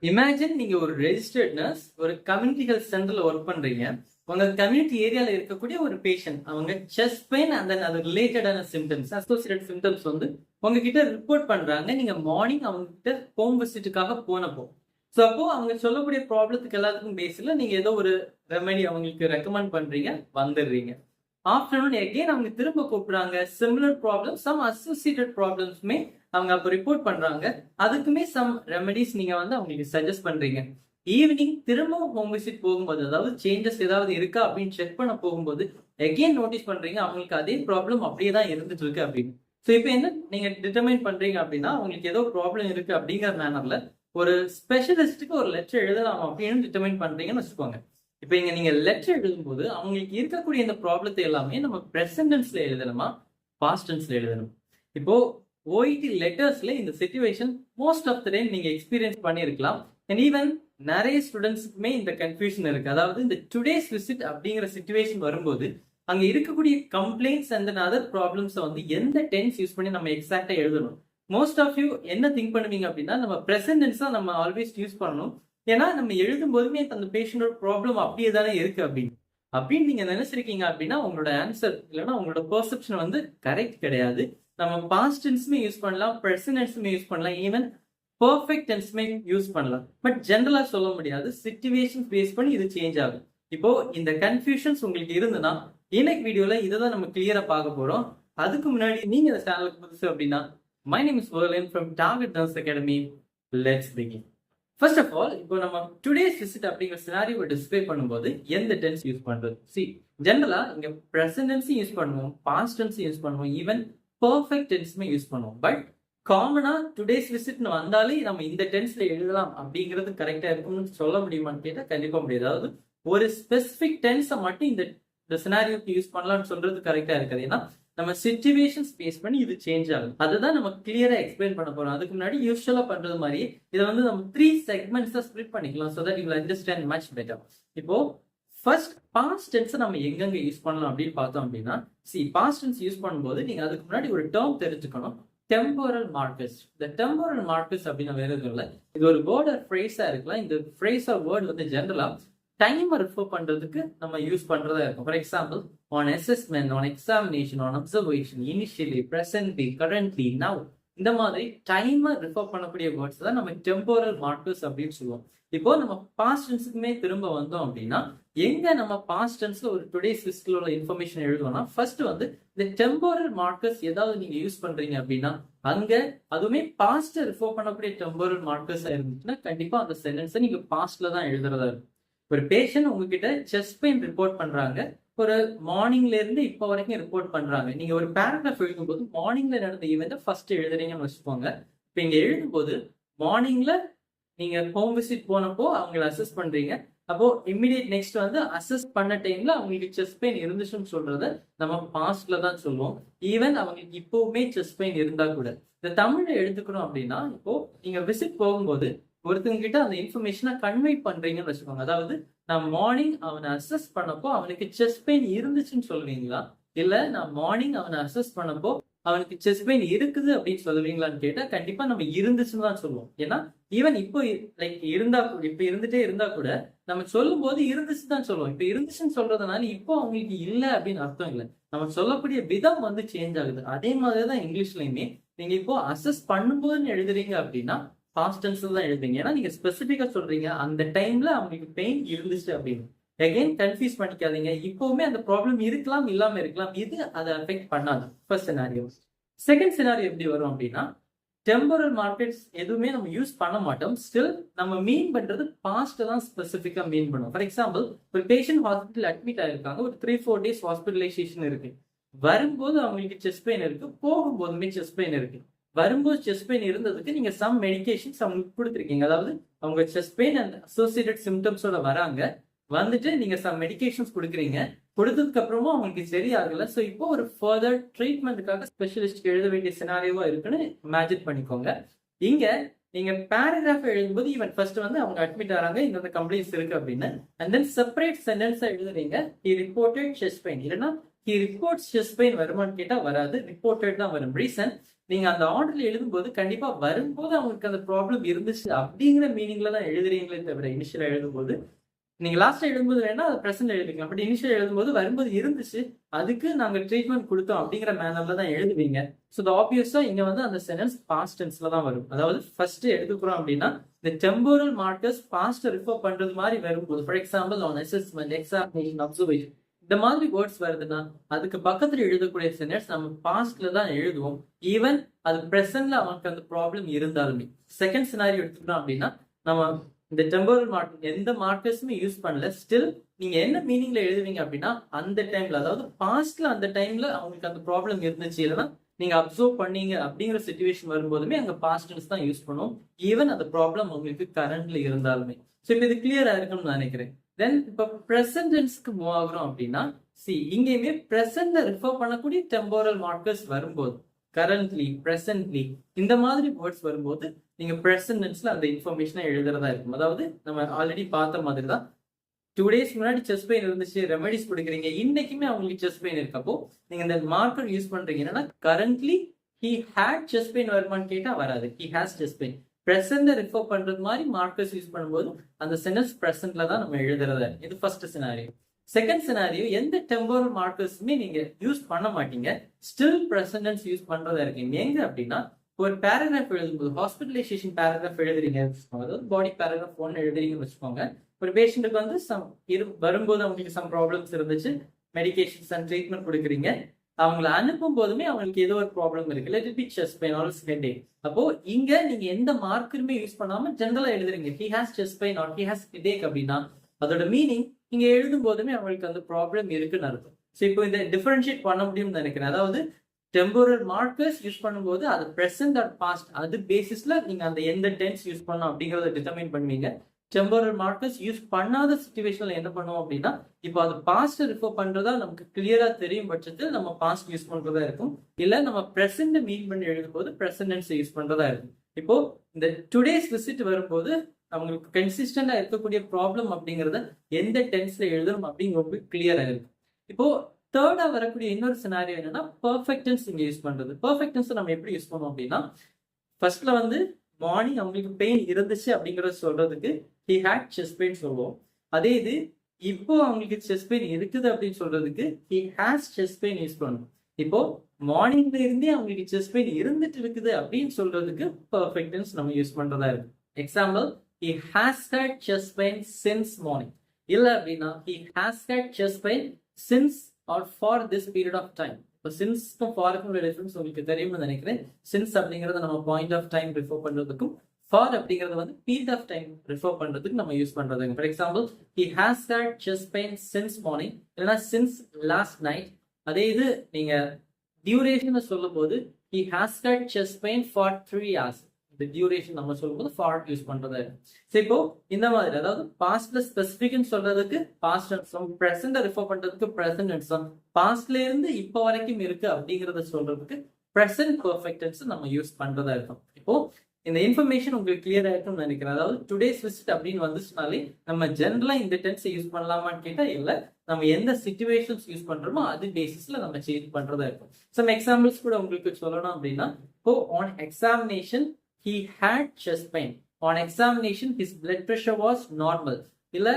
Imagine நீங்க ஒரு registered nurse ஒரு கம்யூனிட்டி ஹெல்த் சென்டர்ல ஒர்க் பண்றீங்க. உங்க கம்யூனிட்டி ஏரியால இருக்கக்கூடிய ஒரு பேஷண்ட் அவங்க செஸ்ட் பெயின் அண்ட் தென் அது ரிலேட்டடான சிம்டம்ஸ் அசோசியேட்டட் சிம்டம்ஸ் வந்து உங்ககிட்ட ரிப்போர்ட் பண்றாங்க. நீங்க மார்னிங் அவங்க கிட்ட ஹோம் விசிட்டுக்காக போனப்போ ஸோ அப்போ அவங்க சொல்லக்கூடிய ப்ராப்ளத்துக்கு எல்லாத்துக்கும் பேஸ்ல நீங்க ஏதோ ஒரு ரெமெடி அவங்களுக்கு ரெக்கமெண்ட் பண்றீங்க, வந்துடுறீங்க. ஆஃப்டர்நூன் எகெயின் அவங்க திரும்ப கூப்பிடுறாங்க. சிமிலர் ப்ராப்ளம் சம் அசோசியேட்டட் ப்ராப்ளம்ஸ்மே அவங்க அப்போ ரிப்போர்ட் பண்றாங்க. அதுக்குமே சம் ரெமெடிஸ் நீங்க வந்து அவங்களுக்கு சஜஸ்ட் பண்றீங்க. ஈவினிங் திரும்பவும் ஹோம் விசிட் போகும்போது அதாவது சேஞ்சஸ் ஏதாவது இருக்கா அப்படின்னு செக் பண்ண போகும்போது எகெயின் நோட்டீஸ் பண்றீங்க அவங்களுக்கு அதே ப்ராப்ளம் அப்படியே தான் இருந்துட்டு இருக்கு அப்படின்னு. ஸோ இப்போ என்ன நீங்க டிட்டர்மைன் பண்றீங்க அப்படின்னா அவங்களுக்கு ஏதோ ப்ராப்ளம் இருக்கு அப்படிங்கிற மேனர்ல ஒரு ஸ்பெஷலிஸ்ட்டுக்கு ஒரு லெட்டர் எழுதலாம் அப்படின்னு டிட்டர்மைன் பண்றீங்கன்னு வச்சுக்கோங்க. இப்போ இங்க நீங்க லெட்டர் எழுதும்போது அவங்களுக்கு இருக்கக்கூடிய இந்த ப்ராப்ளத்தை எல்லாமே நம்ம பிரசன்ட் டென்ஸ்ல எழுதணுமா பாஸ்ட் டென்ஸ்ல எழுதணும். இப்போ ஓஇடி லெட்டர்ஸ்ல இந்த situation most of the time நீங்க எக்ஸ்பீரியன்ஸ் பண்ணியிருக்கலாம். அண்ட் ஈவன் நிறைய ஸ்டூடெண்ட்ஸுக்குமே இந்த கன்ஃபியூஷன் இருக்கு. அதாவது இந்த டுடேஸ் விசிட் அப்படிங்கிற சிச்சுவேஷன் வரும்போது அங்க இருக்கக்கூடிய கம்ப்ளைண்ட்ஸ் அண்ட் அதர் ப்ராப்ளம்ஸை வந்து எந்த டென்ஸ் யூஸ் பண்ணி நம்ம எக்ஸாக்டா எழுதணும். மோஸ்ட் ஆஃப் யூ என்ன திங்க் பண்ணுவீங்க அப்படின்னா நம்ம பிரசன்ட் டென்ஸ் தான் நம்ம ஆல்வேஸ் யூஸ் பண்ணணும். ஏன்னா நம்ம எழுதும் போதுமே அந்த பேஷண்டோட ப்ராப்ளம் அப்படியே தானே இருக்கு அப்படின்னு நீங்க நினைச்சிருக்கீங்க அப்படின்னா உங்களோட ஆன்சர் இல்லைன்னா உங்களோட பெர்செப்ஷன் வந்து கரெக்ட் கிடையாது. நம்ம பாஸ்ட் டென்ஸுமே யூஸ் பண்ணலாம், பிரசன்ட் டென்ஸுமே யூஸ் பண்ணலாம், ஈவன் பர்ஃபெக்ட் டென்ஸுமே யூஸ் பண்ணலாம். பட் ஜென்ரலா சொல்ல முடியாது, சிச்சுவேஷன் பேஸ் பண்ணி இது சேஞ்ச் ஆகும். இப்போ இந்த கன்ஃபியூஷன்ஸ் உங்களுக்கு இருந்ததுன்னா இன்னைக்கு வீடியோல இதை தான் நம்ம கிளியரா பார்க்க போறோம். அதுக்கு முன்னாடி நீங்க இந்த சேனலுக்கு புதுசு அப்படின்னா my name is Verlin from Target Nurse Academy. Let's begin. First of all இப்போ நம்ம டுடேஸ் விசிட் அப்படிங்கிற சினாரியோவை டிஸ்கிரைப் பண்ணும்போது எந்த டென்ஸ் யூஸ் பண்றது? ஜெனரலா இங்க பிரசன்ட் டென்ஸும் யூஸ் பண்ணுவோம், பாஸ்ட் டென்ஸும் யூஸ் பண்ணுவோம், ஈவன் பர்ஃபெக்ட் டென்ஸுமே யூஸ் பண்ணுவோம். பட் காமனா டுடேஸ் விசிட்னு வந்தாலே நம்ம இந்த டென்ஸ்ல எழுதலாம் அப்படிங்கிறது கரெக்டா இருக்கும்னு சொல்ல முடியுமான்னு கேட்டா கண்டிப்பா முடியாது. அதாவது ஒரு ஸ்பெசிபிக் டென்ஸை மட்டும் இந்த சினாரியோக்கு யூஸ் பண்ணலாம்னு சொல்றது கரெக்டா இருக்காது. ஏன்னா நம்ம சிச்சுவேஷன் பேஸ் பண்ணி இது சேஞ்ச் ஆகும். அதுதான் நம்ம கிளியரா எக்ஸ்பிளைன் பண்ண போறோம். அதுக்கு முன்னாடி யூஸ்வலா பண்றது மாதிரி இதை வந்து நம்ம 3 செக்மெண்ட்ஸா ஸ்ப்ளிட் பண்ணிக்கலாம் so that you will understand much better. இப்போ ஃபர்ஸ்ட் பாஸ்ட் டென்ஸ் நம்ம எங்கெங்க யூஸ் பண்ணலாம் அப்படின்னு பார்த்தோம் அப்படின்னா பாஸ்ட் டென்ஸ் யூஸ் பண்ணும்போது நீங்க அதுக்கு முன்னாடி ஒரு டேர்ம் தெரிஞ்சுக்கணும், டெம்போரல் மார்க்கர்ஸ். இந்த டெம்போரல் மார்க்கர்ஸ் அப்படின்னா வேற எதுவும் இல்லை, இது ஒரு வேர்ட் ஆர் ஃப்ரேஸா இருக்கலாம். இந்த ஃப்ரேஸ் ஆர் வேர்ட் வந்து ஜெனரலா டைமை ரெஃபர் பண்றதுக்கு நம்ம யூஸ் பண்றதா இருக்கும். For example on assessment, on examination, on observation, initially, presently, currently, now, இந்த மாதிரி டைமை ரெஃபர் பண்ணக்கூடிய வேர்ட்ஸ் தான் நம்ம டெம்போரல் மார்க்கர்ஸ் அப்படின்னு சொல்லுவோம். இப்போ நம்ம பாஸ்ட் டென்ஸுக்குமே திரும்ப வந்தோம் அப்படின்னா எங்க நம்ம பாஸ்ட் டென்ஸ்ல ஒரு டுடேஸ் விசிட்ல உள்ள இன்ஃபர்மேஷன் எழுதுவோம்னா ஃபர்ஸ்ட் வந்து இந்த டெம்போரல் மார்க்கர்ஸ் ஏதாவது நீங்க யூஸ் பண்றீங்க அப்படின்னா அங்க அதுவுமே பாஸ்ட் ரெஃபர் பண்ணக்கூடிய டெம்போரல் மார்க்கர்ஸ் இருந்துச்சுன்னா கண்டிப்பா அந்த சென்டென்ஸை நீங்க பாஸ்ட்ல தான் எழுதுறதா இருக்கும். ஒரு பேஷண்ட் உங்ககிட்ட செஸ்ட் பெயின் ரிப்போர்ட் பண்றாங்க, ஒரு மார்னிங்ல இருந்து இப்போ வரைக்கும் ரிப்போர்ட் பண்றாங்க. நீங்க ஒரு பேராகிராஃப் எழுதும்போது மார்னிங்ல நடந்த ஈவெண்ட்டை ஃபர்ஸ்ட் எழுதுறீங்கன்னு வச்சுக்கோங்க. இப்போ இங்க எழுதும்போது மார்னிங்ல நீங்க ஹோம் விசிட் போனப்போ அவங்களை அசஸ் பண்றீங்க. அப்போ இம்மிடியேட் நெக்ஸ்ட் வந்து அசஸ் பண்ண டைம்ல அவங்களுக்கு செஸ்ட் பெயின் இருந்துச்சுன்னு சொல்றத நம்ம பாஸ்ட்ல தான் சொல்லுவோம். ஈவன் அவங்களுக்கு இப்பவுமே செஸ்ட் பெயின் இருந்தா கூட இந்த தமிழ்ல எழுதுக்கணும் அப்படின்னா இப்போ நீங்க விசிட் போகும்போது ஒருத்தங்க கிட்ட அந்த இன்ஃபர்மேஷனை கன்வே பண்றீங்கன்னு வச்சுக்கோங்க. அதாவது நான் மார்னிங் அவனை அசஸ் பண்ணப்போ அவனுக்கு செஸ்ட் பெயின் இருந்துச்சுன்னு சொல்லுவீங்களா, இல்ல நான் மார்னிங் அவனை அசஸ் பண்ணப்போ அவனுக்கு செஸ்ட் பெயின் இருக்குது அப்படின்னு சொல்லுவீங்களான்னு கேட்டா கண்டிப்பா நம்ம இருந்துச்சுன்னு தான் சொல்லுவோம். ஏன்னா ஈவன் இப்போ லைக் இருந்தா இப்ப இருந்துட்டே இருந்தா கூட நம்ம சொல்லும் போது இருந்துச்சு தான் சொல்லுவோம். இப்ப இருந்துச்சுன்னு சொல்றதுனால இப்போ அவங்களுக்கு இல்லை அப்படின்னு அர்த்தம் இல்லை, நம்ம சொல்லக்கூடிய விதம் வந்து சேஞ்ச் ஆகுது. அதே மாதிரிதான் இங்கிலீஷ்லயுமே நீங்க இப்போ அசஸ் பண்ணும்போதுன்னு எழுதுறீங்க அப்படின்னா பாஸ்ட் டென்ஸ்ல தான் எழுதுங்க. ஏன்னா நீங்க ஸ்பெசிபிக்கா சொல்றீங்க அந்த டைம்ல அவங்களுக்கு பெயின் இருந்துச்சு அப்படின்னு. அகைன் கன்ஃபியூஸ் பண்ணிக்காதீங்க, இப்பவுமே அந்த ப்ராப்ளம் இருக்கலாம் இல்லாம இருக்கலாம், இது அதை அஃபெக்ட் பண்ணாது. First scenario. செகண்ட் சினாரியோ எப்படி வரும் அப்படின்னா டெம்போரல் மார்க்கெட்ஸ் எதுவுமே நம்ம யூஸ் பண்ண மாட்டோம். ஸ்டில் நம்ம மீன் பண்றது பாஸ்ட் தான் ஸ்பெசிபிக்கா மீன் பண்ணுவோம். ஃபார் எக்ஸாம்பிள் ஒரு பேஷண்ட் ஹாஸ்பிட்டல் அட்மிட் ஆயிருக்காங்க, ஒரு 3-4 days ஹாஸ்பிட்டலைசேஷன் இருக்கு. வரும்போது அவங்களுக்கு செஸ்ட் பெயின் இருக்கு, போகும்போதுமே செஸ்ட் பெயின் இருக்கு. வரும்போது செஸ்ட் பெயின் இருந்ததுக்கு நீங்க சம் மெடிகேஷன்ஸ் அவங்களுக்கு கொடுத்துருக்கீங்க. அதாவது அவங்க செஸ்ட் பெயின் அண்ட் அசோசியேட்டட் சிம்டம்ஸோட வராங்க, வந்துட்டு நீங்க சம் மெடிகேஷன்ஸ் கொடுக்குறீங்க, கொடுத்ததுக்கு அப்புறமும் அவங்களுக்கு சரியாகல. ஸோ இப்போ ஒரு ஃபர்தர் ட்ரீட்மெண்ட்டுக்காக ஸ்பெஷலிஸ்ட்க்கு எழுத வேண்டிய சினாரியோவா இருக்குன்னு இமேஜின் பண்ணிக்கோங்க. இங்க நீங்க பேராகிராஃப் எழுதும்போது ஈவன் ஃபர்ஸ்ட் வந்து அவங்க அட்மிட் ஆறாங்க, இந்த கம்ப்ளைண்ட்ஸ் இருக்கு அப்படின்னு, அண்ட் தென் செப்பரேட் சென்டென்ஸா எழுதுறீங்க ஹி ரிப்போர்ட்டட் செஸ்ட் பெயின், இல்லைன்னா ஹி ரிப்போர்ட்ஸ் செஸ்ட் பெயின் வருமானு கேட்டா வராது, ரிப்போர்ட்டட் தான் வரும். ரீசன் நீங்க அந்த ஆர்டர்ல எழுதும்போது கண்டிப்பா வரும்போது அவங்களுக்கு அந்த ப்ராப்ளம் இருந்துச்சு அப்படிங்கிற மீனிங்ல தான் எழுதுறீங்களே தவிர இனிஷியலா எழுதும்போது நீங்க லாஸ்டா எழுதும்போது வேணா அது பிரசன்ட் எழுதிக்கலாம். பட் இனிஷியல் எழுதும்போது வரும்போது இருந்துச்சு. அதுக்கு நாங்க ட்ரீட்மெண்ட் குடுத்தோம் அப்படிங்கிற மேனர்ல தான் எழுதுவீங்க. ஸோ ஆப்வியஸா இங்க வந்து அந்த சென்டென்ஸ் பாஸ்ட் டென்ஸ்ல தான் வரும். அதாவது ஃபர்ஸ்ட் எடுத்துக்கிறோம் அப்படின்னா இந்த டெம்போரல் மார்க்கர்ஸ் பாஸ்ட் ரிஃபர் பண்றது மாதிரி வரும்போது for example on assessment, examination, observation இந்த மாதிரி வேர்ட்ஸ் வருதுன்னா அதுக்கு பக்கத்துல எழுதக்கூடிய சென்டென்ஸ் நம்ம பாஸ்ட்ல தான் எழுதுவோம். ஈவன் அது பிரசன்ட்ல அவனுக்கு அந்த ப்ராப்ளம் இருந்தாலுமே. செகண்ட் சினாரியோ எடுத்துக்கிறோம் அப்படின்னா நம்ம இந்த டெம்போரல் மார்க் எந்த மார்க்கர்ஸுமே யூஸ் பண்ணல. ஸ்டில் நீங்க என்ன மீனிங்ல எழுதுவீங்க அப்படின்னா அந்த டைம்ல அதாவது பாஸ்ட்ல அந்த டைம்ல அவங்களுக்கு அந்த ப்ராப்ளம் இருந்துச்சு இல்லைன்னா நீங்க அப்சர்வ் பண்ணீங்க அப்படிங்கிற சுச்சுவேஷன் வரும்போதுமே அங்க பாஸ்ட் டென்ஸ் தான் யூஸ் பண்ணுவோம். ஈவன் அந்த ப்ராப்ளம் உங்களுக்கு கரண்ட்ல இருந்தாலுமே. ஸோ இப்போ இது கிளியரா இருக்கும்னு நான் நினைக்கிறேன். தென் இப்போ பிரசன்ட் டென்ஸ்க்கு மூவ் ஆகுறோம் அப்படின்னா இங்கேயுமே பிரசன்ட்ல ரிஃபர் பண்ணக்கூடிய டெம்போரல் மார்க்கர்ஸ் வரும்போது கரண்ட்லி, பிரசன்ட்லி இந்த மாதிரி வேர்ட்ஸ் வரும்போது நீங்க பிரசன்ட் டென்ஸ்ல அந்த இன்ஃபர்மேஷனை எழுதுறதா இருக்கும். அதாவது நம்ம ஆல்ரெடி பார்த்த மாதிரி தான் 2 days முன்னாடி செஸ்ட் பெயின் இருந்துச்சு, ரெமெடிஸ் கொடுக்குறீங்க, இன்னைக்குமே அவங்களுக்கு செஸ்ட் பெயின் இருக்கப்போ நீங்க இந்த மார்க்கர் யூஸ் பண்றீங்க. என்னன்னா currently he had chest pain வருமான்னு கேட்டா வராது. He has chest pain. Present refer பண்றது மாதிரி மார்க்கர்ஸ் யூஸ் பண்ணும்போது அந்த சென்டென்ஸ் பிரசன்ட்ல தான் நம்ம எழுதுறதா. இது ஃபர்ஸ்ட் சினாரியோ. செகண்ட் சினாரியோ எந்த டெம்போரல் மார்க்கர்ஸுமே நீங்க யூஸ் பண்ண மாட்டீங்க. ஸ்டில் பிரசன்ட் டென்ஸ் யூஸ் பண்றதா இருக்கீங்க. எங்க அப்படின்னா ஒரு பேராகிராஃப் எழுதும்போது ஹாஸ்பிட்டலைசேஷன் பேராகிராஃப் எழுதுறீங்க அதாவது பாடி பேராகிராஃப் 1 எழுதுறீங்கன்னு வச்சுக்கோங்க. ஒரு பேஷண்ட்டுக்கு வந்து வரும்போது அவங்களுக்கு சம் ப்ராப்ளம்ஸ் இருந்துச்சு, மெடிகேஷன்ஸ் அண்ட் ட்ரீட்மெண்ட் கொடுக்குறீங்க. அவங்களை அனுப்பும் போதுமே அவங்களுக்கு ஏதோ ஒரு ப்ராப்ளம் இருக்கு. Let it be chest pain R headache. அப்போ இங்க நீங்க எந்த மார்க்கருமே யூஸ் பண்ணாம ஜெனரலா எழுதுறீங்க he has chest pain or he has headache அப்படின்னா அதோட மீனிங் நீங்க எழுதும் போதுமே அவங்களுக்கு அந்த ப்ராப்ளம் இருக்குன்னு அர்த்தம். ஸோ இப்போ இந்த டிஃபரன்ஷியேட் பண்ண முடியும்னு நினைக்கிறேன். அதாவது டெம்போரல் மார்க்கர்ஸ் யூஸ் பண்ணும்போது அது பிரசன்ட் ஆர் பாஸ்ட் அது பேசிஸ்ல நீங்க அந்த எந்த டென்ஸ் யூஸ் பண்ணணும் அப்படிங்கறத டிட்டர்மைன் பண்ணுவீங்க. டெம்போரல் மார்க்கர்ஸ் யூஸ் பண்ணாத சிச்சுவேஷன்ல என்ன பண்ணுவோம் அப்படின்னா இப்போ அது பாஸ்ட் ரிஃபர் பண்றதா நமக்கு கிளியரா தெரியும் பட்சத்தில் நம்ம பாஸ்ட் யூஸ் பண்றதா இருக்கும். இல்ல நம்ம பிரசன்ட் மீன் பண்ணி எழுதும் போது பிரசன்ட் டென்ஸ் யூஸ் பண்றதா இருக்கும். இப்போ இந்த டுடேஸ் விசிட் வரும்போது அவங்களுக்கு கன்சிஸ்டண்டா இருக்கக்கூடிய ப்ராப்ளம் அப்படிங்கறத எந்த டென்ஸ்ல எழுதணும் அப்படிங்கிறது கிளியரா இருக்கும். இப்போ தேர்டா வரக்கூடிய இன்னொரு சினாரியோ என்னன்னா பெர்ஃபெக்ட் டென்ஸ் இங்க யூஸ் பண்றது. பெர்ஃபெக்ட் டென்ஸ் நம்ம எப்படி யூஸ் பண்ணுவோம் அப்படின்னா ஃபர்ஸ்ட்ல வந்து மார்னிங் அவங்களுக்கு பெயின் இருந்துச்சு அப்படிங்கறத சொல்றதுக்கு he had chest pain சொல்லுவோம். அதே இது இப்போ அவங்களுக்கு செஸ்ட் பெயின் இருக்குது அப்படின்னு சொல்றதுக்கு he has chest pain use பண்ணுவோம். இப்போ மார்னிங்ல இருந்தே அவங்களுக்கு செஸ்ட் பெயின் இருந்துட்டு இருக்குது அப்படின்னு சொல்றதுக்கு பெர்ஃபெக்ட் டென்ஸ் நம்ம யூஸ் பண்றதா இருக்கு. Example he has had chest pain since morning. இல்ல அப்படின்னா he has had chest pain since or for this period of time. இப்போ சின்ஸ்க்கும் ஃபாருக்கும் டிஃபரன்ஸ் உங்களுக்கு தெரியும்னு நினைக்கிறேன். சின்ஸ் அப்படிங்கறத நம்ம பாயிண்ட் ஆஃப் டைம் ரிஃபர் பண்றதுக்கும் ஃபார் அப்படிங்கறது வந்து பீரியட் ஆஃப் டைம் ரிஃபர் பண்றதுக்கு நம்ம யூஸ் பண்றதுங்க. For example he has had chest pain since morning இல்லைன்னா since last night. அதே இது நீங்க டியூரேஷன் சொல்லும் போது he has had chest pain for 3 hours. இந்த டியூரேஷன் நம்ம சொல்லும்போது ஃபார் யூஸ் பண்றதா இருக்கு. சோ இப்போ இந்த மாதிரி அதாவது பாஸ்ட்ல ஸ்பெசிபிக்னு சொல்றதுக்கு பாஸ்ட் டென்ஸும் பிரசன்ட் ரிஃபர் பண்றதுக்கு பிரசன்ட் டென்ஸும் பாஸ்ட்ல இருந்து இப்போ வரைக்கும் இருக்கு அப்படிங்கறத சொல்றதுக்கு பிரசன்ட் பெர்ஃபெக்ட் டென்ஸ் நம்ம யூஸ் பண்றதா இருக்கும். இப்போ இந்த இன்ஃபர்மேஷன் உங்களுக்கு கிளியர் ஆயிருக்கும்னு நினைக்கிறேன். அதாவது டுடேஸ் விசிட் அப்படின்னு வந்துச்சுனாலே நம்ம ஜெனரலா இந்த டென்ஸ் யூஸ் பண்ணலாமான்னு கேட்டா இல்ல, நம்ம எந்த சிச்சுவேஷன்ஸ் யூஸ் பண்றோமோ அது பேசிஸ்ல நம்ம சேஞ்ச் பண்றதா இருக்கும். சம் எக்ஸாம்பிள்ஸ் கூட உங்களுக்கு சொல்லணும் அப்படின்னா இப்போ on examination he had chest pain. On examination his blood pressure was normal. இல்ல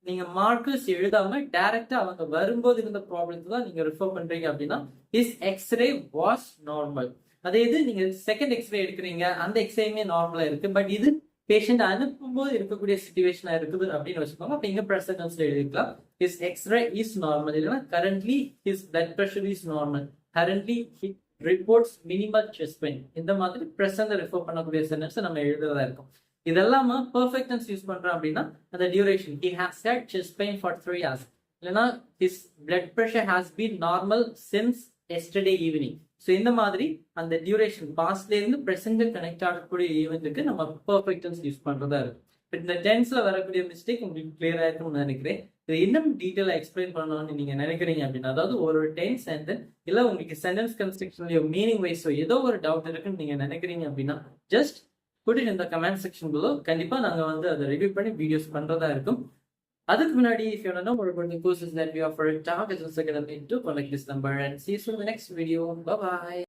நீங்க மார்க்கர்ஸ் எழுதாம டைரக்டா அவங்க வரும்போது இருந்த ப்ராப்ளம்ஸ் தான் நீங்க ரெஃபர் பண்றீங்க அப்படின்னா his x-ray was normal. அதே இது நீங்க செகண்ட் எக்ஸ்ரே எடுக்கிறீங்க அந்த எக்ஸ்ரேயுமே நார்மலா இருக்கு, பட் இது பேஷண்ட் அனுப்பும்போது இருக்கக்கூடிய சிச்சுவேஷனா இருக்குது அப்படின்னு வச்சுக்கோங்க. அப்ப இங்க பிரசன்ட் எழுதிக்கலாம் his x-ray is normal இல்லைன்னா currently his blood pressure is normal. currently he reports minimal chest pain. இந்த மாதிரி பிரசன்ட் ரெஃபர் பண்ணக்கூடிய சென்டென்ஸ் நம்ம எழுதுறதா இருக்கும். இதெல்லாம் பெர்ஃபெக்ட் டென்ஸ் யூஸ் பண்றோம் அப்படின்னா அந்த duration he has had chest pain for 3 hours இல்லைன்னா his blood pressure has been normal since yesterday evening. So இந்த மாதிரி அந்த டியூரேஷன் பாஸ்ட்ல இருந்து பிரசன்ட் கனெக்ட் ஆகக்கூடிய ஈவெண்ட்டுக்கு நம்ம பெர்ஃபெக்ட் டென்ஸ் யூஸ் பண்றதா இருக்கும். இந்த டென்ஸ்ல வரக்கூடிய மிஸ்டேக் உங்களுக்கு கிளியர் ஆயிருக்கும்னு நினைக்கிறேன். இது இன்னும் டீட்டெயிலா எக்ஸ்பிளைன் பண்ணணும்னு நீங்க நினைக்கிறீங்க அப்படின்னா அதாவது ஒரு டென்ஸ் அண்ட் இல்ல உங்களுக்கு சென்டென்ஸ் கன்ஸ்ட்ரக்ஷன்லயோ மீனிங் வைஸோ ஏதோ ஒரு டவுட் இருக்குன்னு நீங்க நினைக்கிறீங்க அப்படின்னா just put it in the comment section below. கண்டிப்பா நாங்க வந்து அதை ரிவ்யூ பண்ணி வீடியோஸ் பண்றதா இருக்கும். அதுக்கு முன்னாடி if you want to know more about the courses that we offer at Target Academy, do contact this number and see you in the next video. Bye bye.